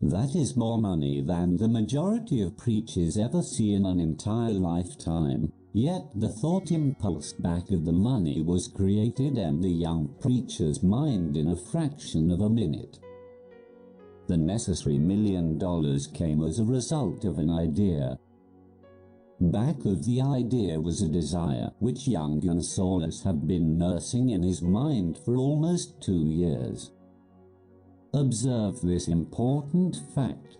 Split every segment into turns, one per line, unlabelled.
That is more money than the majority of preachers ever see in an entire lifetime. Yet the thought impulse back of the money was created in the young preacher's mind in a fraction of a minute. The necessary $1 million came as a result of an idea. Back of the idea was a desire which young Gonzales had been nursing in his mind for almost 2 years. Observe this important fact.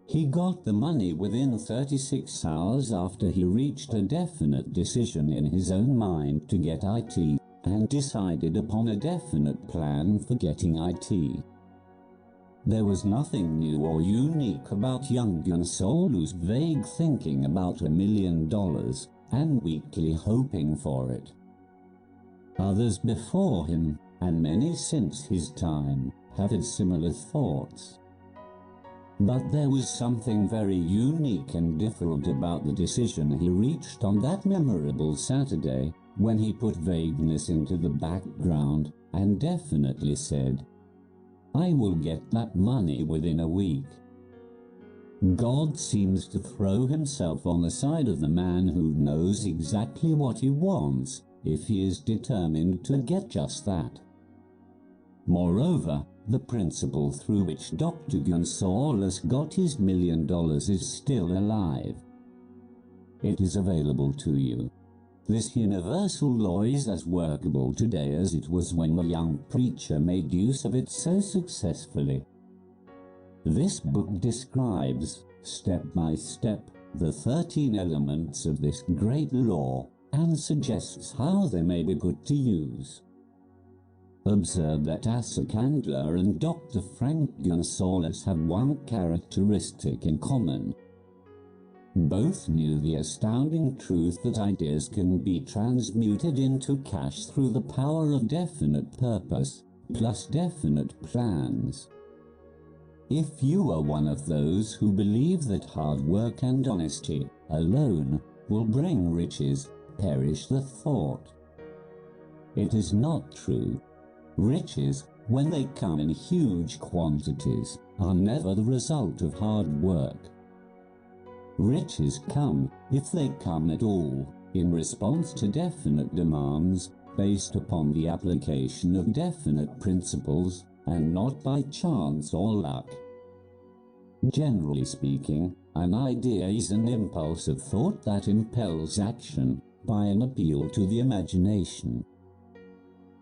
He got the money within 36 hours after he reached a definite decision in his own mind to get IT, and decided upon a definite plan for getting IT. There was nothing new or unique about young Gonzales' vague thinking about $1 million and weakly hoping for it. Others before him, and many since his time, have had similar thoughts. But there was something very unique and different about the decision he reached on that memorable Saturday, when he put vagueness into the background and definitely said, "I will get that money within a week." God seems to throw himself on the side of the man who knows exactly what he wants, if he is determined to get just that. Moreover, the principle through which Dr. Gonzales got his $1 million is still alive. It is available to you. This universal law is as workable today as it was when the young preacher made use of it so successfully. This book describes, step by step, the 13 elements of this great law and suggests how they may be put to use. Observe that Asa Candler and Dr. Frank Gonzales have one characteristic in common. Both knew the astounding truth that ideas can be transmuted into cash through the power of definite purpose, plus definite plans. If you are one of those who believe that hard work and honesty alone will bring riches, perish the thought. It is not true. Riches, when they come in huge quantities, are never the result of hard work. Riches come, if they come at all, in response to definite demands, based upon the application of definite principles, and not by chance or luck. Generally speaking, an idea is an impulse of thought that impels action, by an appeal to the imagination.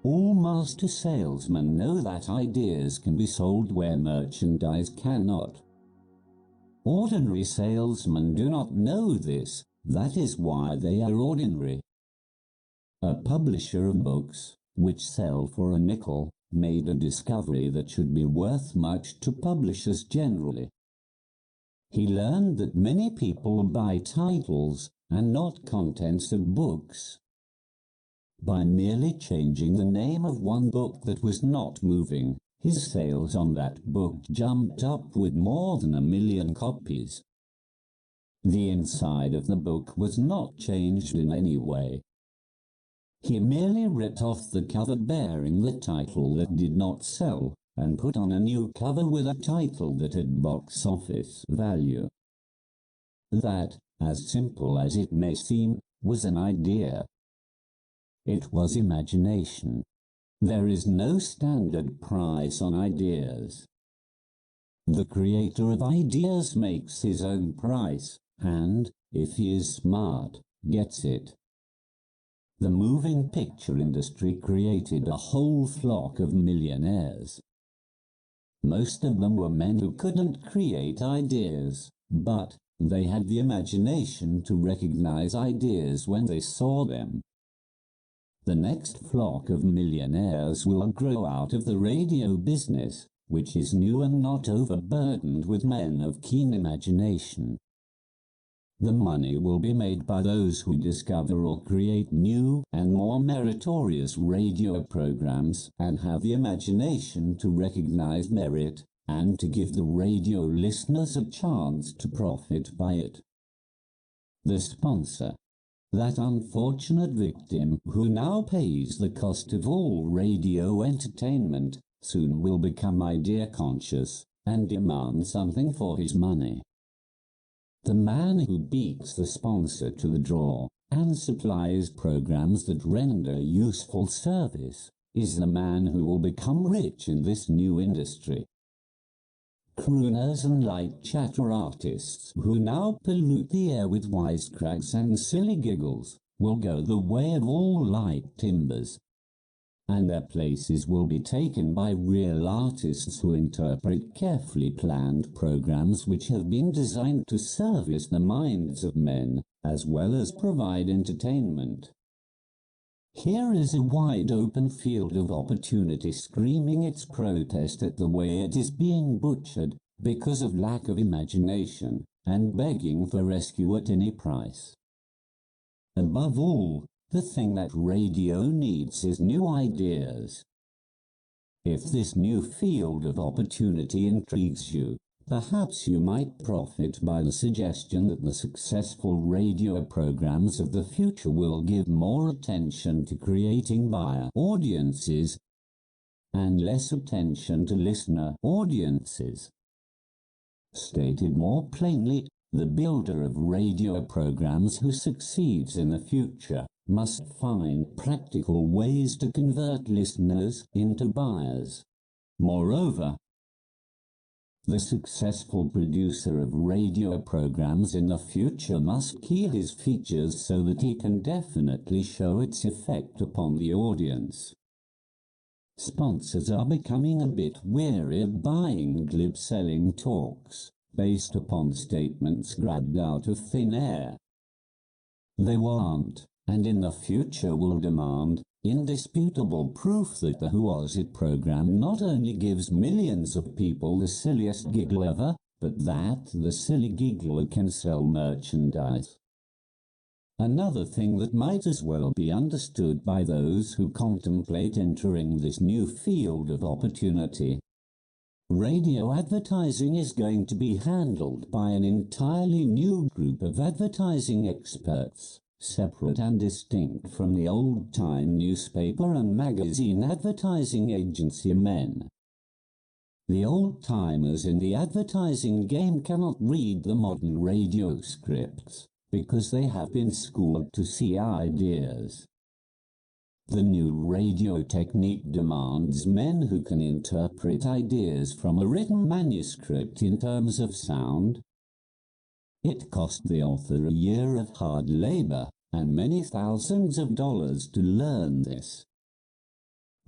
All master salesmen know that ideas can be sold where merchandise cannot. Ordinary salesmen do not know this, that is why they are ordinary. A publisher of books, which sell for a nickel, made a discovery that should be worth much to publishers generally. He learned that many people buy titles and not contents of books. By merely changing the name of one book that was not moving, his sales on that book jumped up with more than 1 million copies. The inside of the book was not changed in any way. He merely ripped off the cover bearing the title that did not sell, and put on a new cover with a title that had box office value. That, as simple as it may seem, was an idea. It was imagination. There is no standard price on ideas. The creator of ideas makes his own price, and, if he is smart, gets it. The moving picture industry created a whole flock of millionaires. Most of them were men who couldn't create ideas, but they had the imagination to recognize ideas when they saw them. The next flock of millionaires will grow out of the radio business, which is new and not overburdened with men of keen imagination. The money will be made by those who discover or create new and more meritorious radio programs and have the imagination to recognize merit and to give the radio listeners a chance to profit by it. The sponsor, that unfortunate victim who now pays the cost of all radio entertainment, soon will become idea conscious and demand something for his money. The man who beats the sponsor to the draw and supplies programs that render useful service is the man who will become rich in this new industry. Crooners and light chatter artists who now pollute the air with wisecracks and silly giggles will go the way of all light timbers, and their places will be taken by real artists who interpret carefully planned programs which have been designed to service the minds of men as well as provide entertainment. Here is a wide open field of opportunity screaming its protest at the way it is being butchered because of lack of imagination and begging for rescue at any price. Above all, the thing that radio needs is new ideas. If this new field of opportunity intrigues you, perhaps you might profit by the suggestion that the successful radio programs of the future will give more attention to creating buyer audiences and less attention to listener audiences. Stated more plainly, the builder of radio programs who succeeds in the future must find practical ways to convert listeners into buyers. Moreover, the successful producer of radio programs in the future must key his features so that he can definitely show its effect upon the audience. Sponsors are becoming a bit weary of buying glib-selling talks based upon statements grabbed out of thin air. They want, and in the future will demand, indisputable proof that the Who Was It program not only gives millions of people the silliest giggle ever, but that the silly giggler can sell merchandise. Another thing that might as well be understood by those who contemplate entering this new field of opportunity. Radio advertising is going to be handled by an entirely new group of advertising experts, separate and distinct from the old-time newspaper and magazine advertising agency men. The old-timers in the advertising game cannot read the modern radio scripts because they have been schooled to see ideas. The new radio technique demands men who can interpret ideas from a written manuscript in terms of sound. It cost the author a year of hard labor and many thousands of dollars to learn this.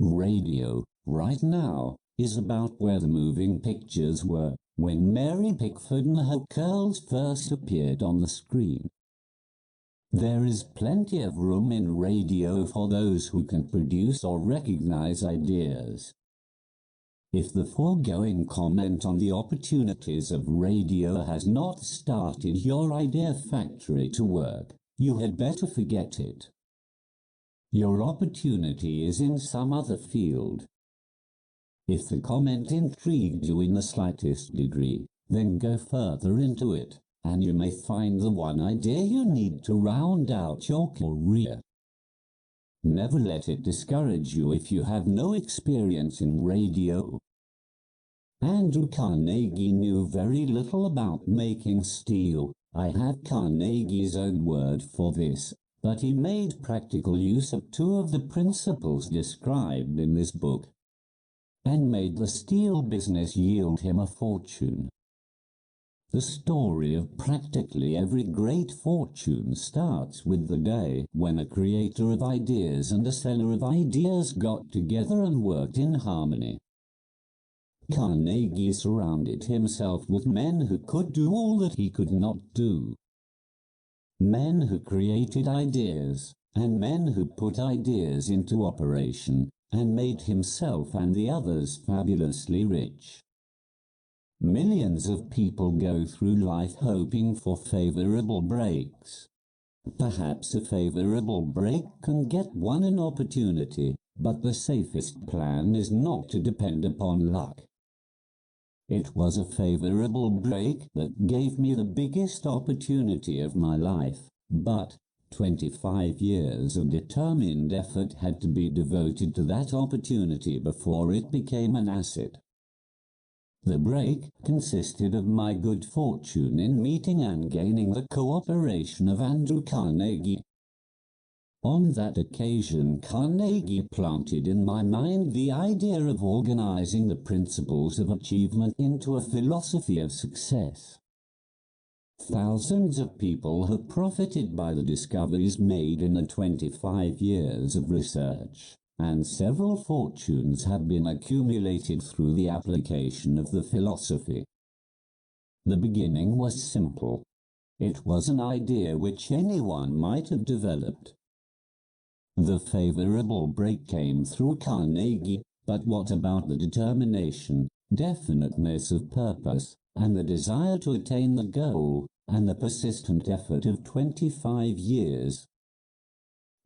Radio, right now, is about where the moving pictures were when Mary Pickford and her curls first appeared on the screen. There is plenty of room in radio for those who can produce or recognize ideas. If the foregoing comment on the opportunities of radio has not started your idea factory to work, you had better forget it. Your opportunity is in some other field. If the comment intrigued you in the slightest degree, then go further into it, and you may find the one idea you need to round out your career. Never let it discourage you if you have no experience in radio. Andrew Carnegie knew very little about making steel. I have Carnegie's own word for this, but he made practical use of two of the principles described in this book, and made the steel business yield him a fortune. The story of practically every great fortune starts with the day when a creator of ideas and a seller of ideas got together and worked in harmony. Carnegie surrounded himself with men who could do all that he could not do. Men who created ideas, and men who put ideas into operation, and made himself and the others fabulously rich. Millions of people go through life hoping for favorable breaks. Perhaps a favorable break can get one an opportunity, but the safest plan is not to depend upon luck. It was a favorable break that gave me the biggest opportunity of my life, but 25 years of determined effort had to be devoted to that opportunity before it became an asset. The break consisted of my good fortune in meeting and gaining the cooperation of Andrew Carnegie. On that occasion, Carnegie planted in my mind the idea of organizing the principles of achievement into a philosophy of success. Thousands of people have profited by the discoveries made in the 25 years of research, and several fortunes have been accumulated through the application of the philosophy. The beginning was simple. It was an idea which anyone might have developed. The favorable break came through Carnegie, but what about the determination, definiteness of purpose, and the desire to attain the goal, and the persistent effort of 25 years?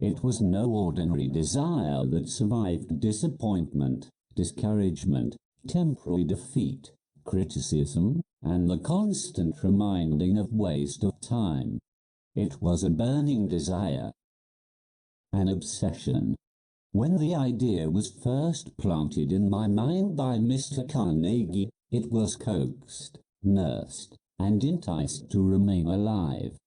It was no ordinary desire that survived disappointment, discouragement, temporary defeat, criticism, and the constant reminding of waste of time. It was a burning desire, an obsession. When the idea was first planted in my mind by Mr. Carnegie, it was coaxed, nursed, and enticed to remain alive.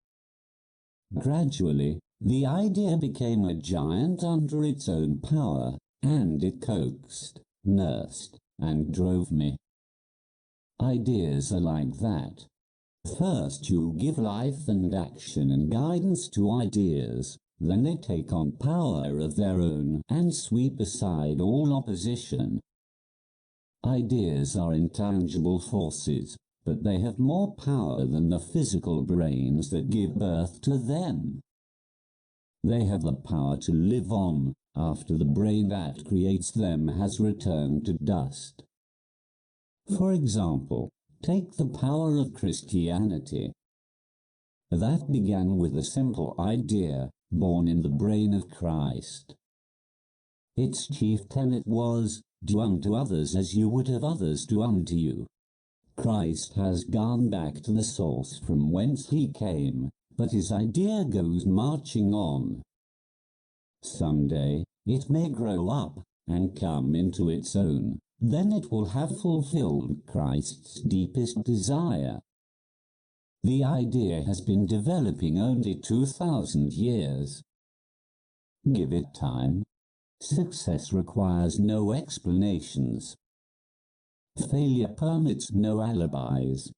Gradually, the idea became a giant under its own power, and it coaxed, nursed, and drove me. Ideas are like that. First you give life and action and guidance to ideas. Then they take on power of their own and sweep aside all opposition. Ideas are intangible forces, but they have more power than the physical brains that give birth to them. They have the power to live on after the brain that creates them has returned to dust. For example, take the power of Christianity. That began with a simple idea born in the brain of Christ. Its chief tenet was, do unto others as you would have others do unto you. Christ has gone back to the source from whence he came, but his idea goes marching on. Someday it may grow up and come into its own. Then it will have fulfilled Christ's deepest desire. The idea has been developing only 2,000 years. Give it time. Success requires no explanations. Failure permits no alibis.